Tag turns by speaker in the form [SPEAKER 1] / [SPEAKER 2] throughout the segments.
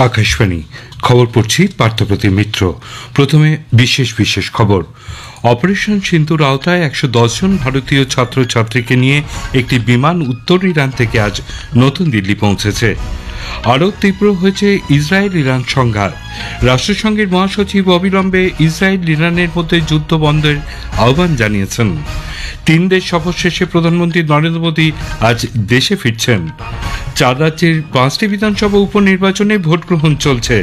[SPEAKER 1] আকাশবাণী খবর পড়ছি পার্থপ্রতিম মিত্র। প্রথমে বিশেষ বিশেষ খবর। অপারেশন সিন্ধুর আওতায় ১১০ জন ভারতীয় ছাত্রছাত্রীকে নিয়ে একটি বিমান উত্তর ইরান থেকে আজ নতুন দিল্লি পৌঁছেছে। আরও তীব্র হয়েছে ইসরায়েল ইরান সংঘাত। রাষ্ট্রসংঘের মহাসচিব অবিলম্বে ইসরায়েল ইরানের মধ্যে যুদ্ধ বন্ধের আহ্বান জানিয়েছেন। ৩ দেশ সফর শেষে প্রধানমন্ত্রী নরেন্দ্র মোদী আজ দেশে ফিরছেন। ৪ রাজ্যের ৫টি বিধানসভা উপনির্বাচনে ভোট গ্রহণ চলছে।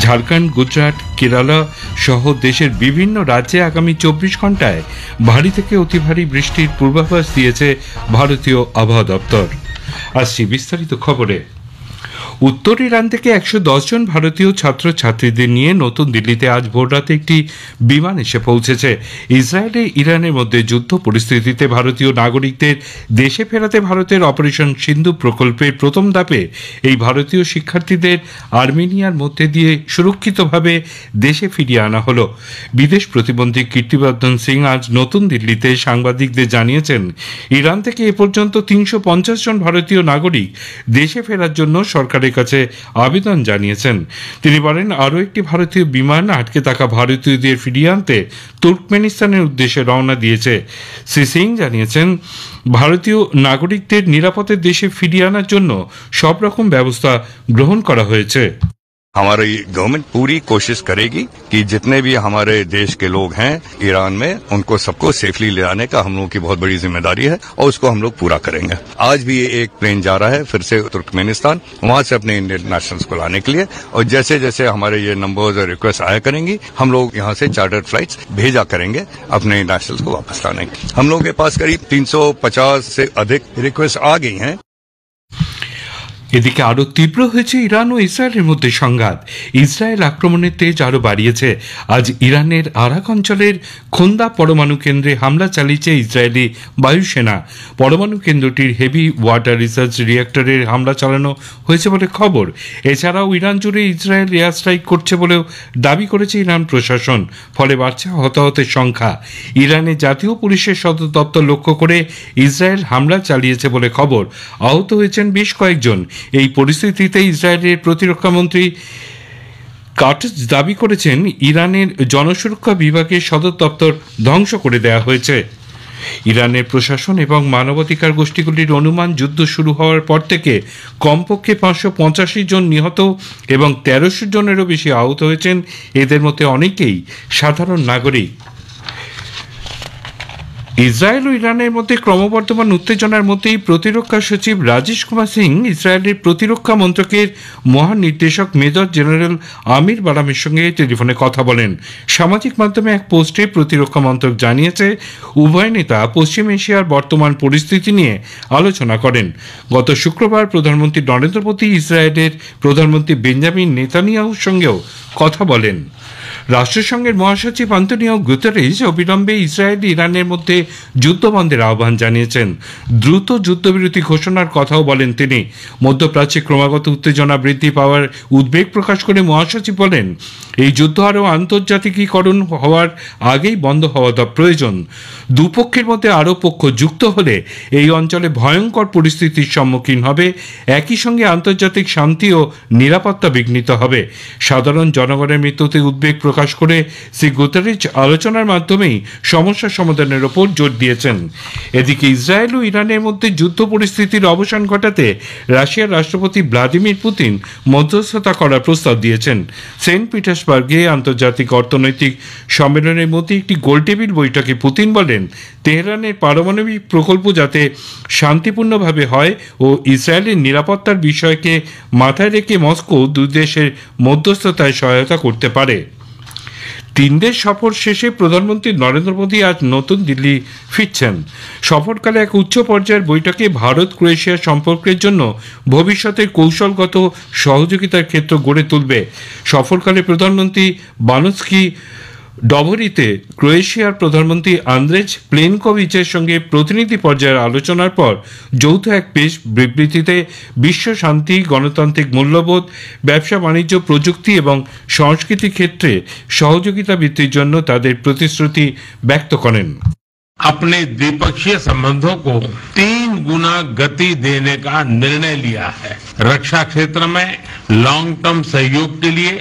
[SPEAKER 1] ঝাড়খণ্ড, গুজরাট, কেরালা সহ দেশের বিভিন্ন রাজ্যে আগামী ২৪ ঘণ্টায় ভারী থেকে অতি ভারী বৃষ্টির পূর্বাভাস দিয়েছে ভারতীয় আবহাওয়া দপ্তর। আসছি বিস্তারিত খবরে। উত্তর ইরান থেকে ১১০ জন ভারতীয় ছাত্রছাত্রীদের নিয়ে নতুন দিল্লিতে আজ ভোররাতে একটি বিমান এসে পৌঁছেছে। ইসরায়েলে ইরানের মধ্যে যুদ্ধ পরিস্থিতিতে ভারতীয় নাগরিকদের দেশে ফেরাতে ভারতের অপারেশন সিন্ধু প্রকল্পের প্রথম ধাপে এই ভারতীয় শিক্ষার্থীদের আর্মেনিয়ার মধ্যে দিয়ে সুরক্ষিতভাবে দেশে ফিরিয়ে আনা হলো। বিদেশ প্রতিমন্ত্রী কীর্তিবর্ধন সিং আজ নতুন দিল্লিতে সাংবাদিকদের জানিয়েছেন, ইরান থেকে এ পর্যন্ত ৩৫০ জন ভারতীয় নাগরিক দেশে ফেরার জন্য সরকারের কাছে আবেদন জানিয়েছেন। তিনি বলেন, আরও একটি ভারতীয় বিমান আটকে থাকা ভারতীয়দের ফিরিয়ে আনতে তুর্কমেনিস্তানের উদ্দেশ্যে রওনা দিয়েছে। শ্রী সিং জানিয়েছেন, ভারতীয় নাগরিকদের নিরাপদে দেশে ফিরিয়ে আনার জন্য সব রকম ব্যবস্থা গ্রহণ করা হয়েছে।
[SPEAKER 2] हमारी गवर्नमेंट पूरी कोशिश करेगी कि जितने भी हमारे देश के लोग हैं ईरान में, उनको सबको सेफली ले आने का हम लोगों की बहुत बड़ी जिम्मेदारी है और उसको हम लोग पूरा करेंगे। आज भी एक प्लेन जा रहा है फिर से तुर्कमेनिस्तान, वहां से अपने इंडियन नेशनल्स को लाने के लिए, और जैसे जैसे हमारे ये नंबर्स और रिक्वेस्ट आया करेंगी, हम लोग यहाँ से चार्टर्ड फ्लाइट्स भेजा करेंगे अपने नेशनल्स को वापस लाने। हम लोगों के पास करीब 350 से अधिक रिक्वेस्ट आ गई हैं।
[SPEAKER 1] এদিকে আরও তীব্র হয়েছে ইরান ও ইসরায়েলের মধ্যে সংঘাত। ইসরায়েল আক্রমণের তেজ আরও বাড়িয়েছে। আজ ইরানের আরাক অঞ্চলের খোন্দা পরমাণু কেন্দ্রে হামলা চালিয়েছে ইসরায়েলি বায়ুসেনা। পরমাণু কেন্দ্রটির হেভি ওয়াটার রিসার্চ রিঅ্যাক্টরে হামলা চালানো হয়েছে বলে খবর। এছাড়াও ইরান জুড়ে ইসরায়েল এয়ার স্ট্রাইক করছে বলেও দাবি করেছে ইরান প্রশাসন। ফলে বাড়ছে হতাহতের সংখ্যা। ইরানের জাতীয় পুলিশের সদর দপ্তর লক্ষ্য করে ইসরায়েল হামলা চালিয়েছে বলে খবর। আহত হয়েছেন বেশ কয়েকজন। এই পরিস্থিতিতে ইসরায়েলের প্রতিরক্ষামন্ত্রী কাটজ দাবি করেছেন, ইরানের জনসুরক্ষা বিভাগের সদর দপ্তর ধ্বংস করে দেওয়া হয়েছে। ইরানের প্রশাসন এবং মানবাধিকার গোষ্ঠীগুলির অনুমান, যুদ্ধ শুরু হওয়ার পর থেকে কমপক্ষে ৫৮৫ জন নিহত এবং ১৩০০ জনেরও বেশি আহত হয়েছেন। এদের মধ্যে অনেকেই সাধারণ নাগরিক। ইসরায়েল ও ইরানের মধ্যে ক্রমবর্ধমান উত্তেজনার মধ্যেই প্রতিরক্ষা সচিব রাজেশ কুমার সিং ইসরায়েলের প্রতিরক্ষা মন্ত্রকের মহানির্দেশক মেজর জেনারেল আমির বারামের সঙ্গে টেলিফোনে কথা বলেন। সামাজিক মাধ্যমে এক পোস্টে প্রতিরক্ষা মন্ত্রক জানিয়েছে, উভয় নেতা পশ্চিম এশিয়ার বর্তমান পরিস্থিতি নিয়ে আলোচনা করেন। গত শুক্রবার প্রধানমন্ত্রী নরেন্দ্র মোদী ইসরায়েলের প্রধানমন্ত্রী বেঞ্জামিন নেতানিয়াহুর সঙ্গেও কথা বলেন। রাষ্ট্রসংঘের মহাসচিব আন্তোনিও গুতেরেস অবিলম্বে ইসরায়েল ইরানের মধ্যে যুদ্ধবন্ধের আহ্বান জানিয়েছেন। দ্রুত যুদ্ধবিরতি ঘোষণার কথাও বলেন তিনি। মধ্যপ্রাচ্যে ক্রমাগত উত্তেজনা বৃদ্ধি পাওয়ার উদ্বেগ প্রকাশ করে মহাসচিব বলেন, এই যুদ্ধ আরও আন্তর্জাতিকীকরণ হওয়ার আগেই বন্ধ হওয়া প্রয়োজন। দুপক্ষের মধ্যে আরও পক্ষ যুক্ত হলে এই অঞ্চলে ভয়ঙ্কর পরিস্থিতির সম্মুখীন হবে। একই সঙ্গে আন্তর্জাতিক শান্তি ও নিরাপত্তা বিঘ্নিত হবে। সাধারণ জনগণের মৃত্যুতে উদ্বেগ প্রকাশ করে শ্রী গুতেরেস আলোচনার মাধ্যমেই সমস্যা সমাধানের ওপর জোর দিয়েছেন। এদিকে ইসরায়েল ও ইরানের মধ্যে যুদ্ধ পরিস্থিতির অবসান ঘটাতে রাশিয়ার রাষ্ট্রপতি ভ্লাদিমির পুতিন মধ্যস্থতা করার প্রস্তাব দিয়েছেন। সেন্ট পিটার্সবার্গে আন্তর্জাতিক অর্থনৈতিক সম্মেলনের মধ্যে একটি গোলটেবিল বৈঠকে পুতিন বলেন, তেহরানের পারমাণবিক প্রকল্প যাতে শান্তিপূর্ণভাবে হয় ও ইসরায়েলের নিরাপত্তার বিষয়কে মাথায় রেখে মস্কো দুই দেশের মধ্যস্থতায় সহায়তা করতে পারে। ৩ দেশ সফর শেষে প্রধানমন্ত্রী নরেন্দ্র মোদী আজ নতুন দিল্লি ফিরছেন। সফরকালে এক উচ্চ পর্যায়ের বৈঠকে ভারত ক্রোয়েশিয়া সম্পর্কের জন্য ভবিষ্যতের কৌশলগত সহযোগিতার ক্ষেত্র গড়ে তুলবে। সফরকালে প্রধানমন্ত্রী বানস্কি ডভরিতে ক্রোয়েশিয়ার প্রধানমন্ত্রী আন্দ্রেজ প্লেনকোভিচের সঙ্গে প্রতিনিধি পর্যায়ের আলোচনার পর যৌথ এক প্রেস বিবৃতিতে বিশ্ব শান্তি, গণতান্ত্রিক মূল্যবোধ, ব্যবসা বাণিজ্য, প্রযুক্তি এবং সংস্কৃতি ক্ষেত্রে সহযোগিতা বৃদ্ধির জন্য তাদের প্রতিশ্রুতি ব্যক্ত করেন।
[SPEAKER 3] अपने द्विपक्षीय संबंधों को 3 गुना गति देने का निर्णय लिया है। रक्षा क्षेत्र में लॉन्ग टर्म सहयोग के लिए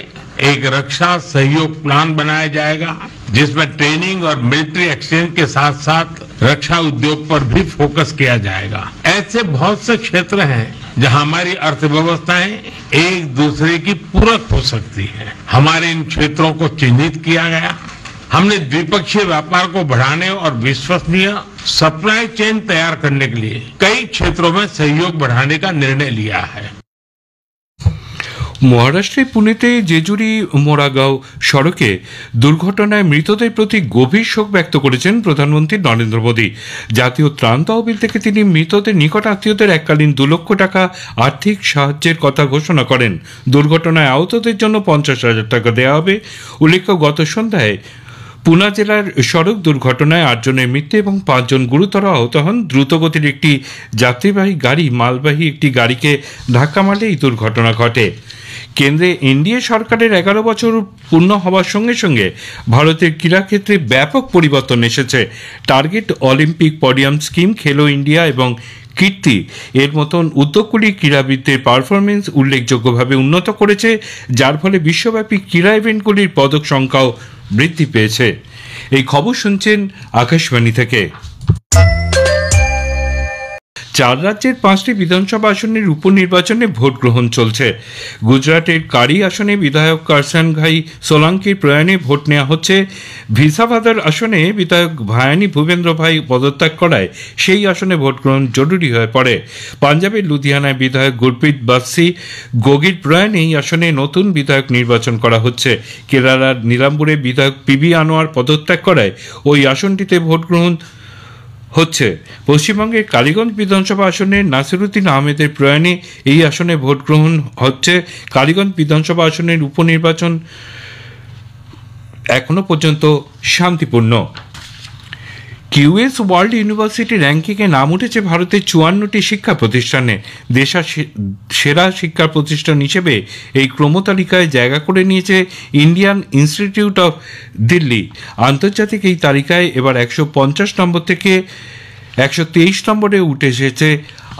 [SPEAKER 3] एक रक्षा सहयोग प्लान बनाया जाएगा, जिसमें ट्रेनिंग और मिलिट्री एक्सचेंज के साथ साथ रक्षा उद्योग पर भी फोकस किया जाएगा। ऐसे बहुत से क्षेत्र हैं जहां हमारी अर्थव्यवस्थाएं एक दूसरे की पूरक हो सकती है। हमारे इन क्षेत्रों को चिन्हित किया गया। हमने द्विपक्षीय व्यापार को बढ़ाने और विश्वसनीय सप्लाई चेन तैयार करने के लिए कई क्षेत्रों में सहयोग बढ़ाने का निर्णय लिया है।
[SPEAKER 1] মহারাষ্ট্রের পুনেতে জেজুরি মোরাগাঁও সড়কে দুর্ঘটনায় মৃতদের প্রতি গভীর শোক ব্যক্ত করেছেন প্রধানমন্ত্রী নরেন্দ্র মোদী। জাতীয় ত্রাণ তহবিল থেকে তিনি মৃতদের নিকট আত্মীয়দের এককালীন 2 লক্ষ টাকা আর্থিক সাহায্যের কথা ঘোষণা করেন। দুর্ঘটনায় আহতদের জন্য 50,000 টাকা দেওয়া হবে। উল্লেখ্য, গত সন্ধ্যায় পুনা জেলার সড়ক দুর্ঘটনায় 8 জনের মৃত্যু এবং 5 জন গুরুতর আহত হন। দ্রুতগতির একটি যাত্রীবাহী গাড়ি মালবাহী একটি গাড়িকে ধাক্কা মারলে এই দুর্ঘটনা ঘটে। কেন্দ্রে এনডিএ সরকারের 11 বছর পূর্ণ হওয়ার সঙ্গে সঙ্গে ভারতের ক্রীড়াক্ষেত্রে ব্যাপক পরিবর্তন এসেছে। টার্গেট অলিম্পিক পডিয়াম স্কিম, খেলো ইন্ডিয়া এবং কীর্তি এর মতন উদ্যোগগুলি ক্রীড়াবিদদের পারফরমেন্স উল্লেখযোগ্যভাবে উন্নত করেছে, যার ফলে বিশ্বব্যাপী ক্রীড়া ইভেন্টগুলির পদক সংখ্যাও বৃদ্ধি পেয়েছে। এই খবর শুনছেন আকাশবাণী থেকে। 4 রাজ্যের 5টি বিধানসভা আসনের উপনির্বাচনে ভোট গ্রহণ চলছে। গুজরাটের কারি আসনে বিধায়ক কারসানঘাই সোলাঙ্কির প্রয়াণে ভোট নেওয়া হচ্ছে। ভিসাভাদার আসনে বিধায়ক ভায়ানী ভূপেন্দ্র ভাই পদত্যাগ করায় সেই আসনে ভোট গ্রহণ জরুরি হয়ে পড়ে। পাঞ্জাবের লুধিয়ানায় বিধায়ক গুরপ্রীত বাসি গোগির প্রয়াণে এই আসনে নতুন বিধায়ক নির্বাচন করা হচ্ছে। কেরালার নীলাম্বুরে বিধায়ক পিবি আনোয়ার পদত্যাগ করায় ওই আসনটিতে ভোট গ্রহণ হচ্ছে। পশ্চিমবঙ্গের কালীগঞ্জ বিধানসভা আসনে নাসিরুদ্দিন আহমেদের প্রয়াণে এই আসনে ভোট গ্রহণ হচ্ছে। কালীগঞ্জ বিধানসভা আসনের উপনির্বাচন এখনো পর্যন্ত শান্তিপূর্ণ। কিউএস ওয়ার্ল্ড ইউনিভার্সিটি র্যাঙ্কিংয়ে নাম উঠেছে ভারতের 54টি শিক্ষা প্রতিষ্ঠানে। দেশের সেরা শিক্ষা প্রতিষ্ঠান হিসেবে এই ক্রমতালিকায় জায়গা করে নিয়েছে ইন্ডিয়ান ইনস্টিটিউট অফ দিল্লি। আন্তর্জাতিক এই তালিকায় এবার 150 নম্বর থেকে 123 নম্বরে উঠে এসেছে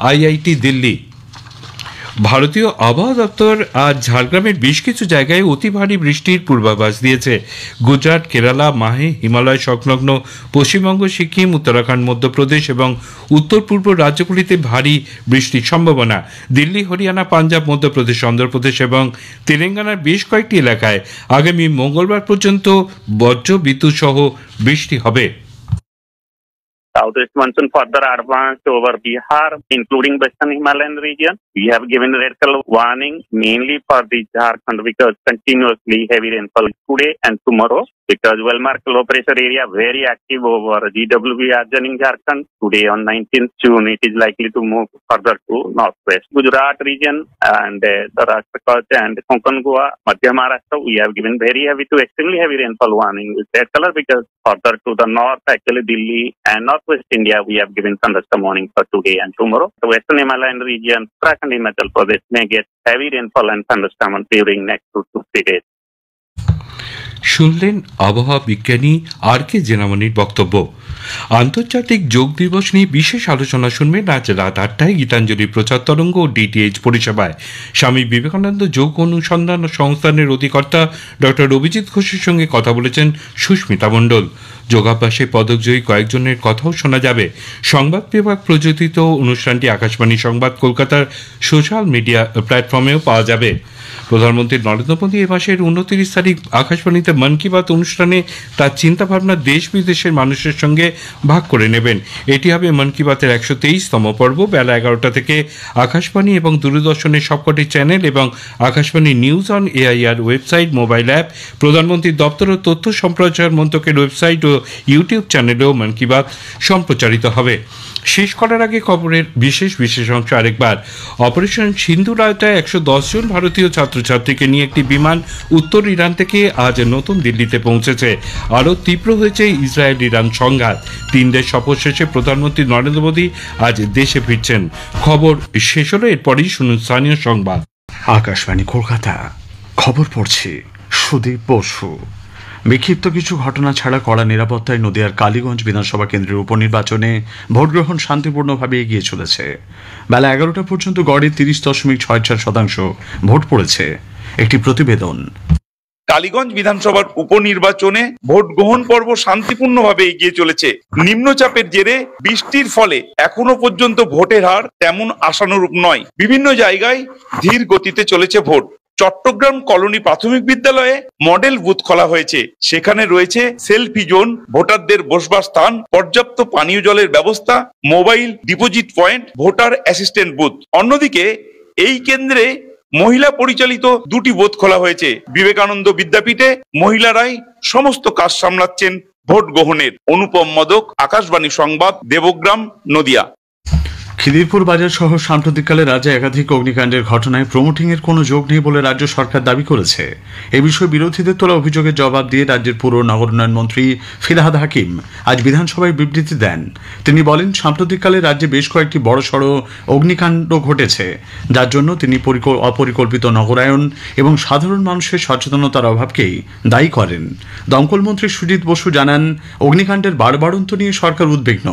[SPEAKER 1] আইআইটি দিল্লি। ভারতীয় আবহাওয়া দপ্তর আজ ঝাড়গ্রামের বেশ কিছু জায়গায় অতি ভারী বৃষ্টির পূর্বাভাস দিয়েছে। গুজরাট, কেরালা, মাহে, হিমালয় সংলগ্ন পশ্চিমবঙ্গ, সিকিম, উত্তরাখণ্ড, মধ্যপ্রদেশ এবং উত্তর পূর্ব রাজ্যগুলিতে ভারী বৃষ্টির সম্ভাবনা। দিল্লি, হরিয়ানা, পাঞ্জাব, মধ্যপ্রদেশ, অন্ধ্রপ্রদেশ এবং তেলেঙ্গানার বেশ কয়েকটি এলাকায় আগামী মঙ্গলবার পর্যন্ত বজ্র বিদ্যুৎ সহ বৃষ্টি হবে।
[SPEAKER 4] Southwest monsoon further advanced over Bihar, including Western Himalayan region. We have given red color warning mainly for the Jharkhand because continuously heavy rainfall today and tomorrow. Because well-marked low pressure area very active over GWB region in Jharkhand. Today on 19th June, it is likely to move further to northwest. Gujarat region and the Rajkot and Konkan Goa, Madhya Maharashtra, we have given very heavy to extremely heavy rainfall warning with red color because further to the north, actually Delhi and northwest India, we have given thunderstorm warning for today and tomorrow. The Western Himalayan region, Uttarakhand, Himachal Pradesh may get heavy rainfall and thunderstorm during next 2 to 3 days.
[SPEAKER 1] শুনলেন আবহাওয়া বিজ্ঞানী আর কে জেনামনির বক্তব্য। আন্তর্জাতিক যোগ দিবস নিয়ে বিশেষ আলোচনা শুনবেন আজ রাত 8টায় গীতাঞ্জলি প্রচার তরঙ্গ ও ডিটিএইচ পরিষেবায়। স্বামী বিবেকানন্দ যোগ অনুসন্ধান সংস্থানের অধিকর্তা ডক্টর অভিজিৎ ঘোষের সঙ্গে কথা বলেছেন সুস্মিতা মণ্ডল। যোগাভ্যাসে পদকজয়ী কয়েকজনের কথাও শোনা যাবে। সংবাদ বিভাগ প্রযোজিত অনুষ্ঠানটি আকাশবাণী সংবাদ কলকাতার সোশ্যাল মিডিয়া প্ল্যাটফর্মেও পাওয়া যাবে। প্রধানমন্ত্রী নরেন্দ্র মোদী এ মাসের 29 তারিখ আকাশবাণীতে মন কি বাত অনুষ্ঠানে তার চিন্তাভাবনা দেশ বিদেশের মানুষের সঙ্গে ভাগ করে নেবেন। এটি হবে মন কি বাতের 123তম পর্ব। বেলা 11টা থেকে আকাশবাণী এবং দূরদর্শনের সবকটি চ্যানেল এবং Akashvani news on AIR website, mobile app, প্রধানমন্ত্রীর দপ্তর ও তথ্য সম্প্রচার মন্ত্রকের ওয়েবসাইট ও ইউটিউব চ্যানেলেও মন কি বাত সম্প্রচারিত হবে। শেষ করার আগে খবরের বিশেষ অংশ আরেকবার। অপারেশন সিন্দুর আওতায় 110 জন ভারতীয় ছাত্রছাত্রীকে নিয়ে একটি বিমান উত্তর ইরান থেকে আজ নতুন দিল্লিতে পৌঁছেছে। আরও তীব্র হয়েছে ইসরায়েল ইরান সংঘাত। 3 দেশ সফর শেষে প্রধানমন্ত্রী নরেন্দ্র মোদী আজ দেশে ফিরছেন। খবর শেষ হলো, এরপরই শুনুন স্থানীয় সংবাদ।
[SPEAKER 5] আকাশবাণী কলকাতা, খবর পড়ছি সুদীপ বসু। বিক্ষিপ্ত কিছু ঘটনা ছাড়া কড়া নিরাপত্তায় নদিয়ার কালীগঞ্জ বিধানসভা কেন্দ্রের উপনির্বাচনে ভোটগ্রহণ শান্তিপূর্ণভাবে এগিয়ে চলেছে। বেলা 11টা পর্যন্ত গড়ে 30.64% ভোট পড়েছে। একটি প্রতিবেদন।
[SPEAKER 6] কালীগঞ্জ বিধানসভার উপনির্বাচনে ভোট গ্রহণ পর্ব শান্তিপূর্ণভাবে এগিয়ে চলেছে। নিম্নচাপের জেরে বৃষ্টির ফলে এখনো পর্যন্ত ভোটের হার তেমন আশানুরূপ নয়। বিভিন্ন জায়গায় ধীর গতিতে চলেছে ভোট। চট্টগ্রাম কলোনি প্রাথমিক বিদ্যালয়ে মডেল বুথ খোলা হয়েছে। সেখানে রয়েছে সেলফি জোন, ভোটারদের বসবার স্থান, পর্যাপ্ত পানীয় জলের ব্যবস্থা, mobile deposit point, voter assistant booth. অন্যদিকে এই কেন্দ্রে মহিলা পরিচালিত 2টি বুথ খোলা হয়েছে। বিবেকানন্দ বিদ্যাপীঠে মহিলারাই সমস্ত কাজ সামলাচ্ছেন ভোট গ্রহণের। অনুপম মদক, আকাশবাণী সংবাদ, দেবগ্রাম, নদিয়া।
[SPEAKER 5] খিদিরপুর বাজার সহ সাম্প্রতিককালে রাজ্যে একাধিক অগ্নিকাণ্ডের ঘটনায় প্রমোটিং এর কোনো যোগ নেই বলে রাজ্য সরকার দাবি করেছে। এ বিষয়ে বিরোধীদের তোলা অভিযোগের জবাব দিয়ে রাজ্যের পুর নগর উন্নয়ন মন্ত্রী ফিরহাদ হাকিম আজ বিধানসভায় বিবৃতি দেন। তিনি বলেন, সাম্প্রতিককালে রাজ্যে বেশ কয়েকটি বড়সড় অগ্নিকাণ্ড ঘটেছে, যার জন্য তিনি অপরিকল্পিত নগরায়ন এবং সাধারণ মানুষের সচেতনতার অভাবকেই দায়ী করেন। দমকল মন্ত্রী সুজিত বসু জানান, অগ্নিকাণ্ডের বাড়বাড়ন্ত নিয়ে সরকার উদ্বিগ্ন,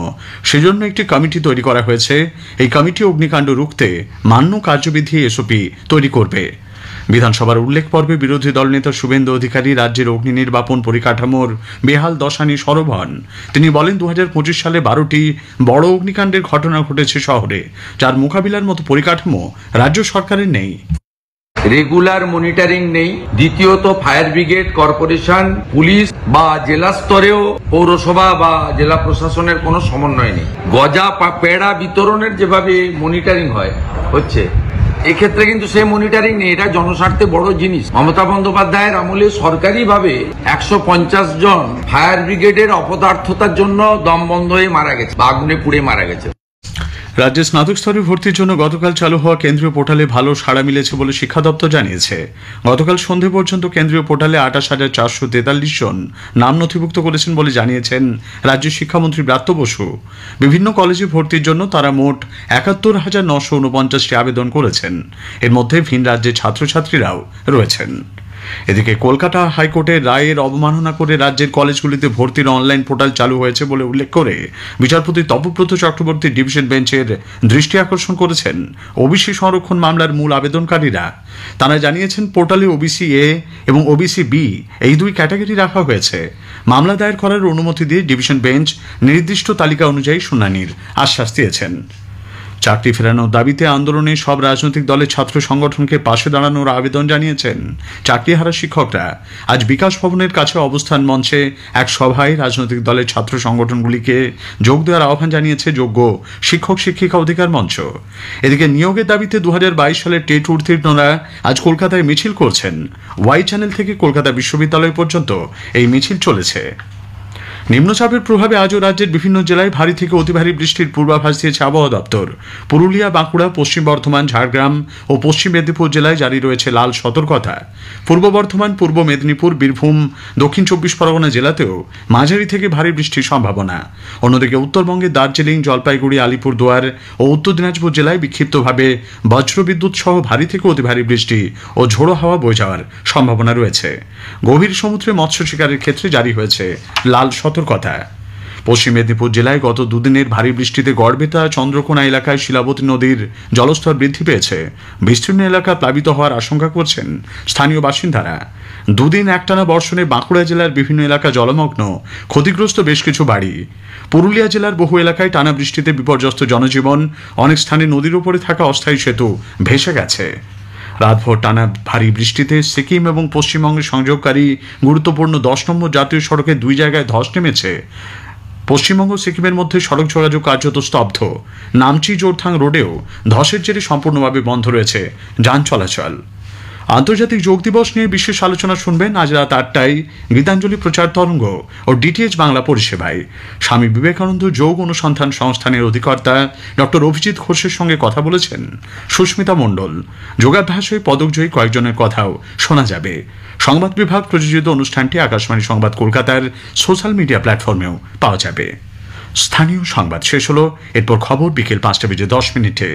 [SPEAKER 5] সেজন্য একটি কমিটি তৈরি করা হয়েছে। এই কমিটি অগ্নিকাণ্ড রুখতে মান্য কার্যবিধি এসওপি তৈরি করবে। বিধানসভার উল্লেখ পর্বে বিরোধী দলনেতা শুভেন্দু অধিকারী রাজ্যের অগ্নি নির্বাপন পরিকাঠামোর বেহাল দশা নিয়ে সরব হন। তিনি বলেন, 2025 সালে 12টি বড় অগ্নিকাণ্ডের ঘটনা ঘটেছে শহরে, যার মোকাবিলার মতো পরিকাঠামো রাজ্য সরকারের নেই।
[SPEAKER 7] রেগুলার মনিটরিং নেই। দ্বিতীয়ত, ফায়ার ব্রিগেড, কর্পোরেশন, পুলিশ বা জেলা স্তরেও পৌরসভা বা জেলা প্রশাসনের কোনো সমন্বয় নেই। গজা পেড়া বিতরণের যেভাবে মনিটরিং হচ্ছে, এক্ষেত্রে কিন্তু সেই মনিটরিং নেই। এটা জনস্বার্থে বড় জিনিস। মমতা বন্দ্যোপাধ্যায়ের আমলে সরকারিভাবে 150 জন ফায়ার ব্রিগেডের অপদার্থতার জন্য দম বন্ধ হয়ে মারা গেছে বা আগুনে পুড়ে মারা গেছে।
[SPEAKER 5] রাজ্যে স্নাতক স্তরে ভর্তির জন্য গতকাল চালু হওয়া কেন্দ্রীয় পোর্টালে ভালো সাড়া মিলেছে বলে শিক্ষা দপ্তর জানিয়েছে। গতকাল সন্ধে পর্যন্ত কেন্দ্রীয় পোর্টালে 28,443 জন নাম নথিভুক্ত করেছেন বলে জানিয়েছেন রাজ্যের শিক্ষামন্ত্রী ব্রাত্য বসু। বিভিন্ন কলেজে ভর্তির জন্য তারা মোট 71,949টি আবেদন করেছেন। এর মধ্যে ভিন রাজ্যের ছাত্রছাত্রীরাও রয়েছেন। এদিকে কলকাতা হাইকোর্টের রায়ের অবমাননা করে রাজ্যের কলেজগুলিতে ভর্তির অনলাইন পোর্টাল চালু হয়েছে বলে উল্লেখ করে বিচারপতি তপব্রত চক্রবর্তী ডিভিশন বেঞ্চের দৃষ্টি আকর্ষণ করেছেন ওবিসি সংরক্ষণ মামলার মূল আবেদনকারীরা। তারা জানিয়েছেন, পোর্টালে ওবিসি এ এবং ওবিসি বি এই 2 ক্যাটাগরি রাখা হয়েছে। মামলা দায়ের করার অনুমতি দিয়ে ডিভিশন বেঞ্চ নির্দিষ্ট তালিকা অনুযায়ী শুনানির আশ্বাস দিয়েছেন। চাকরি ফেরানোর দাবিতে আন্দোলনে সব রাজনৈতিক দলের ছাত্র সংগঠনকে পাশে দাঁড়ানোর আবেদন জানিয়েছেন চাকরিহারা শিক্ষকরা। আজ বিকাশ ভবনের কাছে অবস্থান মঞ্চে এক সভায় রাজনৈতিক দলের ছাত্র সংগঠনগুলিকে যোগ দেওয়ার আহ্বান জানিয়েছে যোগ্য শিক্ষক শিক্ষিকা অধিকার মঞ্চ। এদিকে নিয়োগের দাবিতে 2022 সালের টেট উত্তীর্ণরা আজ কলকাতায় মিছিল করছেন। ওয়াই চ্যানেল থেকে কলকাতা বিশ্ববিদ্যালয় পর্যন্ত এই মিছিল চলেছে। নিম্নচাপের প্রভাবে আজও রাজ্যের বিভিন্ন জেলায় ভারী থেকে অতি ভারী বৃষ্টির পূর্বাভাস দিয়েছে আবহাওয়া দপ্তর। পুরুলিয়া, বাঁকুড়া, পশ্চিম বর্ধমান, ঝাড়গ্রাম ও পশ্চিম মেদিনীপুর জেলায় জারি রয়েছে লাল সতর্কতা। পূর্ব বর্ধমান, পূর্ব মেদিনীপুর, বীরভূম, দক্ষিণ 24 পরগনা জেলাতেও মাঝারি থেকে ভারী বৃষ্টির সম্ভাবনা। অন্যদিকে উত্তরবঙ্গের দার্জিলিং, জলপাইগুড়ি, আলিপুরদুয়ার ও উত্তর দিনাজপুর জেলায় বিক্ষিপ্তভাবে বজ্রবিদ্যুৎ সহ ভারী থেকে অতি ভারী বৃষ্টি ও ঝোড়ো হাওয়া বয়ে যাওয়ার সম্ভাবনা রয়েছে। গভীর সমুদ্রে মৎস্য শিকারের ক্ষেত্রে জারি হয়েছে লাল সতর্কতা। পশ্চিম মেদিনীপুর জেলায় গত 2 দিনের ভারী বৃষ্টিতে গড়বেতা, চন্দ্রকোনা এলাকায় শিলাবতী নদীর জলস্তর বৃদ্ধি পেয়েছে। বিস্তীর্ণ এলাকা প্লাবিত হওয়ার আশঙ্কা করছেন স্থানীয় বাসিন্দারা। 2 দিন একটানা বর্ষণে বাঁকুড়া জেলার বিভিন্ন এলাকা জলমগ্ন, ক্ষতিগ্রস্ত বেশ কিছু বাড়ি। পুরুলিয়া জেলার বহু এলাকায় টানা বৃষ্টিতে বিপর্যস্ত জনজীবন, অনেক স্থানে নদীর উপরে থাকা অস্থায়ী সেতু ভেসে গেছে। রাতভর টানা ভারী বৃষ্টিতে সিকিম এবং পশ্চিমবঙ্গের সংযোগকারী গুরুত্বপূর্ণ 10 নম্বর জাতীয় সড়কে 2 জায়গায় ধস নেমেছে। পশ্চিমবঙ্গ সিকিমের মধ্যে সড়ক যোগাযোগ কার্যত স্তব্ধ। নামচি জোরথাং রোডেও ধসের জেরে সম্পূর্ণভাবে বন্ধ রয়েছে যান চলাচল। আন্তর্জাতিক যোগ দিবস নিয়ে বিশেষ আলোচনা শুনবেন আজ রাত 8টায় গীতাঞ্জলি প্রচার তরঙ্গ ও ডিটিএইচ বাংলা পরিষেবায়। স্বামী বিবেকানন্দ যোগ অনুসন্ধান সংস্থানের অধিকর্তা ডক্টর অভিজিৎ ঘোষের সঙ্গে কথা বলেছেন সুস্মিতা মণ্ডল। যোগাভ্যাসে পদকজয়ী কয়েকজনের কথাও শোনা যাবে। সংবাদ বিভাগ প্রযোজিত অনুষ্ঠানটি আকাশবাণী সংবাদ কলকাতার সোশ্যাল মিডিয়া প্ল্যাটফর্মেও পাওয়া যাবে। স্থানীয় সংবাদ শেষ হলো। এরপর খবর বিকেল 5টা বেজে 10 মিনিটে।